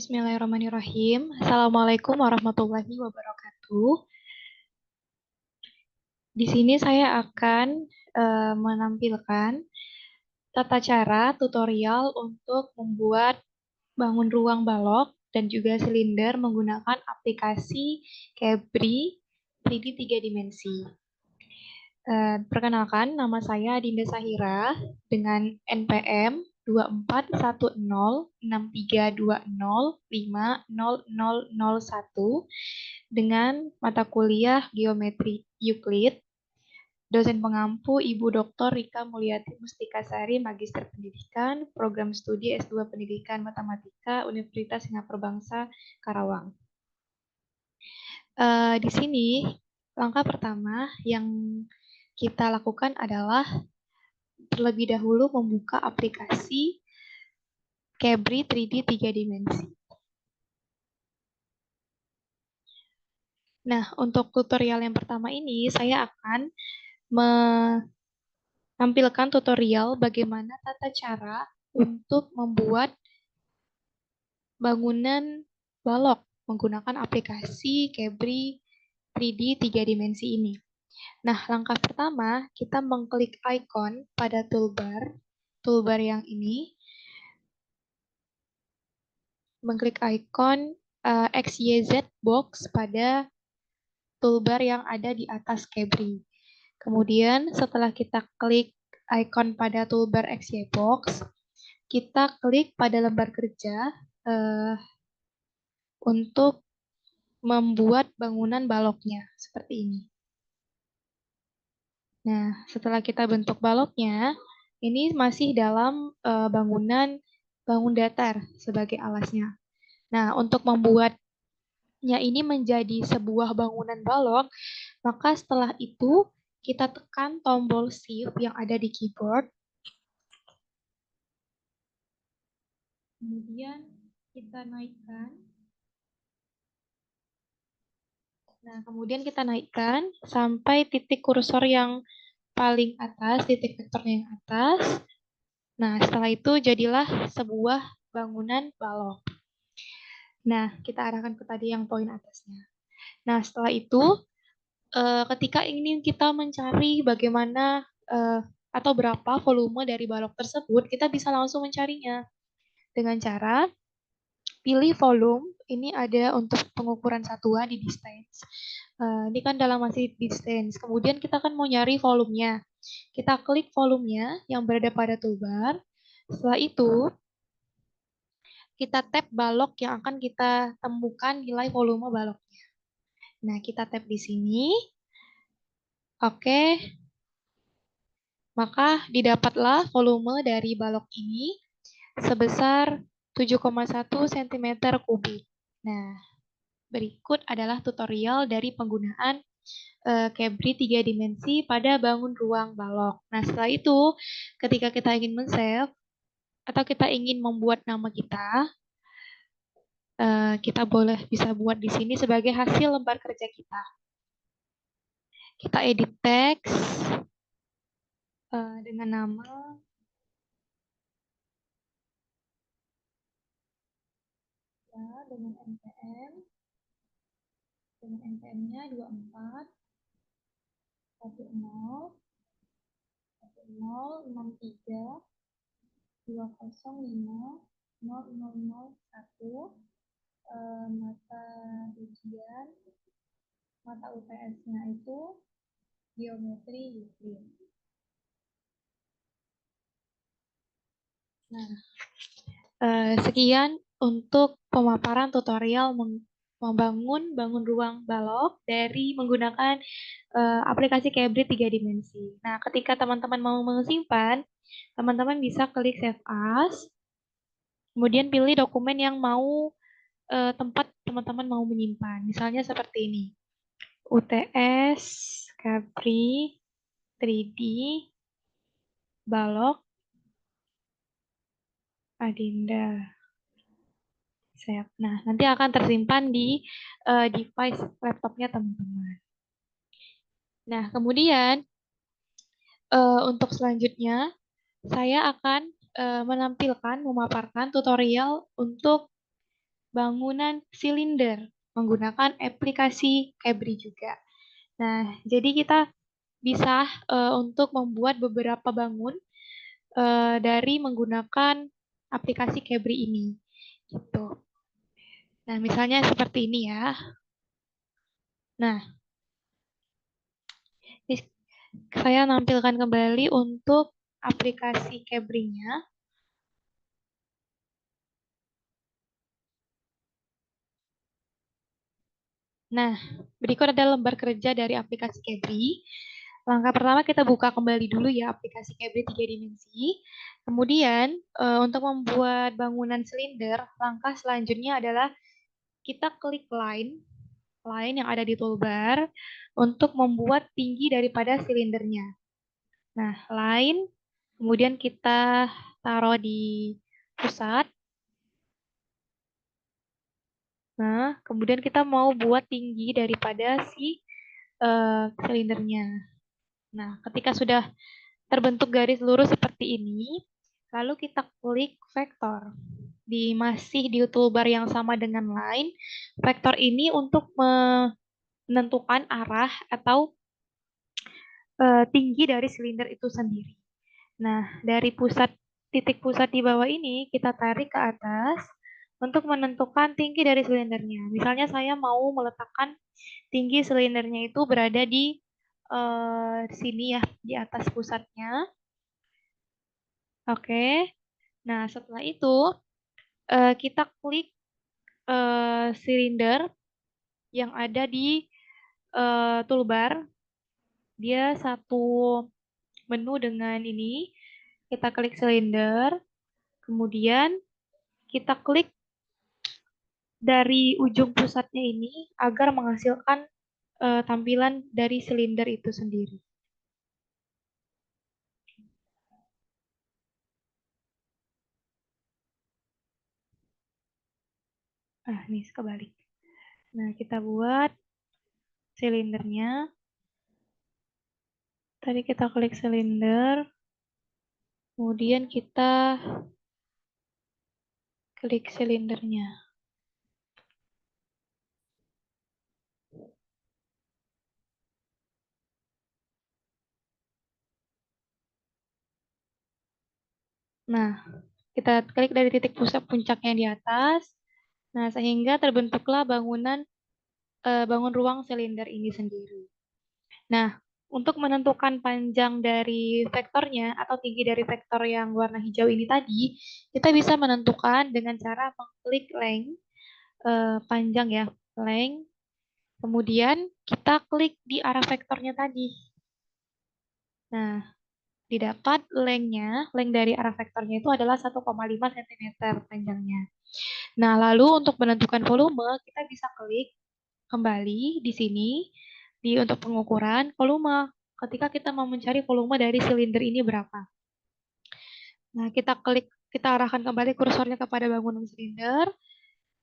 Bismillahirrahmanirrahim. Assalamualaikum warahmatullahi wabarakatuh. Di sini saya akan menampilkan tata cara tutorial untuk membuat bangun ruang balok dan juga silinder menggunakan aplikasi Cabri 3D 3 dimensi. Perkenalkan, nama saya Dinda Sahira dengan NPM 24106320500001 dengan mata kuliah Geometri Euclid. Dosen pengampu Ibu Dr. Rika Mulyati Mustikasari, Magister Pendidikan, Program Studi S2 Pendidikan Matematika, Universitas Singapura Bangsa, Karawang. Di sini, langkah pertama yang kita lakukan adalah terlebih dahulu membuka aplikasi Cabri 3D 3 dimensi. Nah, untuk tutorial yang pertama ini, saya akan menampilkan tutorial bagaimana tata cara untuk membuat bangunan balok menggunakan aplikasi Cabri 3D 3 dimensi ini. Nah, langkah pertama, kita mengklik icon pada toolbar yang ini, mengklik icon XYZ box pada toolbar yang ada di atas Cabri. Kemudian, setelah kita klik icon pada toolbar XY box, kita klik pada lembar kerja untuk membuat bangunan baloknya, seperti ini. Nah, setelah kita bentuk baloknya, ini masih dalam bangun datar sebagai alasnya. Nah, untuk membuatnya ini menjadi sebuah bangunan balok, maka setelah itu kita tekan tombol Shift yang ada di keyboard. Kemudian kita naikkan. Nah, kemudian kita naikkan sampai titik kursor yang paling atas, titik vektornya yang atas. Nah, setelah itu jadilah sebuah bangunan balok. Nah, kita arahkan ke tadi yang poin atasnya. Nah, setelah itu, ketika ingin kita mencari bagaimana atau berapa volume dari balok tersebut, kita bisa langsung mencarinya dengan cara pilih volume. Ini ada untuk pengukuran satuan di distance. Ini kan dalam masih distance. Kemudian kita kan mau nyari volumenya. Kita klik volumenya yang berada pada toolbar. Setelah itu, kita tap balok yang akan kita temukan nilai volume baloknya. Nah, kita tap di sini. Oke. Maka didapatlah volume dari balok ini sebesar 7,1 cm kubik. Nah, berikut adalah tutorial dari penggunaan Cabri 3 dimensi pada bangun ruang balok. Nah, setelah itu, ketika kita ingin men-save atau kita ingin membuat nama kita bisa buat di sini sebagai hasil lembar kerja kita. Kita edit teks dengan nama ya, dengan NPM-nya 24 10 1063 205 0001. Mata ujian, mata UTS-nya itu Geometri Euclid. Nah, sekian untuk pemaparan tutorial membangun ruang balok dari menggunakan aplikasi Cabri 3 dimensi. Nah, ketika teman-teman mau menyimpan, teman-teman bisa klik Save As, kemudian pilih dokumen yang mau tempat teman-teman mau menyimpan. Misalnya seperti ini. UTS Cabri 3D balok Adinda. Nah, nanti akan tersimpan di device laptopnya teman-teman. Nah, kemudian untuk selanjutnya, saya akan memaparkan tutorial untuk bangunan silinder menggunakan aplikasi Cabri juga. Nah, jadi kita bisa untuk membuat beberapa bangun dari menggunakan aplikasi Cabri ini. Gitu. Nah, misalnya seperti ini ya. Nah, saya nampilkan kembali untuk aplikasi Cabri-nya. Nah, berikut ada lembar kerja dari aplikasi Cabri. Langkah pertama kita buka kembali dulu ya aplikasi Cabri 3 dimensi. Kemudian untuk membuat bangunan silinder, langkah selanjutnya adalah kita klik line yang ada di toolbar untuk membuat tinggi daripada silindernya. Nah, line, kemudian kita taruh di pusat. Nah, kemudian kita mau buat tinggi daripada si silindernya. Nah, ketika sudah terbentuk garis lurus seperti ini, lalu kita klik vektor. Masih di toolbar yang sama dengan line, vektor ini untuk menentukan arah atau tinggi dari silinder itu sendiri. Nah, dari titik pusat di bawah ini kita tarik ke atas untuk menentukan tinggi dari silindernya. Misalnya saya mau meletakkan tinggi silindernya itu berada di sini ya, di atas pusatnya. Oke. Nah, setelah itu kita klik silinder yang ada di toolbar. Dia satu menu dengan ini. Kita klik silinder, kemudian kita klik dari ujung pusatnya ini agar menghasilkan tampilan dari silinder itu sendiri. Nih kebalik. Nah, kita buat silindernya. Tadi kita klik silinder, kemudian kita klik silindernya. Nah, kita klik dari titik pusat puncaknya di atas. Nah, sehingga terbentuklah bangun ruang silinder ini sendiri. Nah, untuk menentukan panjang dari vektornya atau tinggi dari vektor yang warna hijau ini tadi, kita bisa menentukan dengan cara mengklik length, panjang ya, length. Kemudian kita klik di arah vektornya tadi. Nah, didapat length dari arah vektornya itu adalah 1,5 cm panjangnya. Nah, lalu untuk menentukan volume, kita bisa klik kembali di sini untuk pengukuran volume. Ketika kita mau mencari volume dari silinder ini berapa. Nah, kita arahkan kembali kursornya kepada bangunan silinder,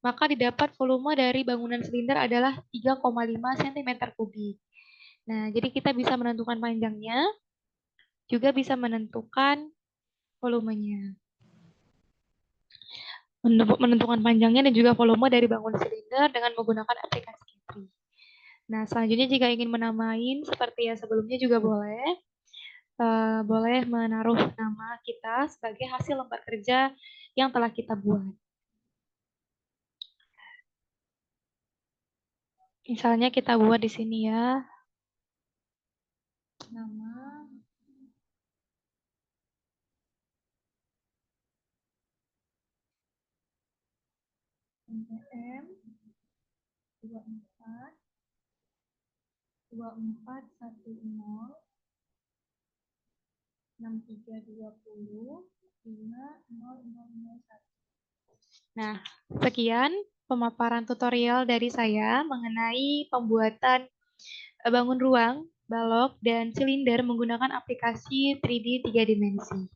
maka didapat volume dari bangunan silinder adalah 3,5 cm kubik. Nah, jadi kita bisa menentukan panjangnya, juga bisa menentukan volumenya. Menentukan panjangnya dan juga volume dari bangunan silinder dengan menggunakan aplikasi Kepri. Nah, selanjutnya jika ingin menamain seperti yang sebelumnya juga boleh. Boleh menaruh nama kita sebagai hasil lembar kerja yang telah kita buat. Misalnya kita buat di sini ya, nama NPM 24 2410 6320 5001. Nah, sekian pemaparan tutorial dari saya mengenai pembuatan bangun ruang, balok, dan silinder menggunakan aplikasi 3D 3 dimensi.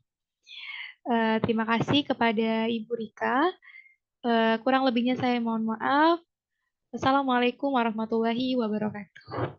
Terima kasih kepada Ibu Rika. Kurang lebihnya saya mohon maaf. Assalamualaikum warahmatullahi wabarakatuh.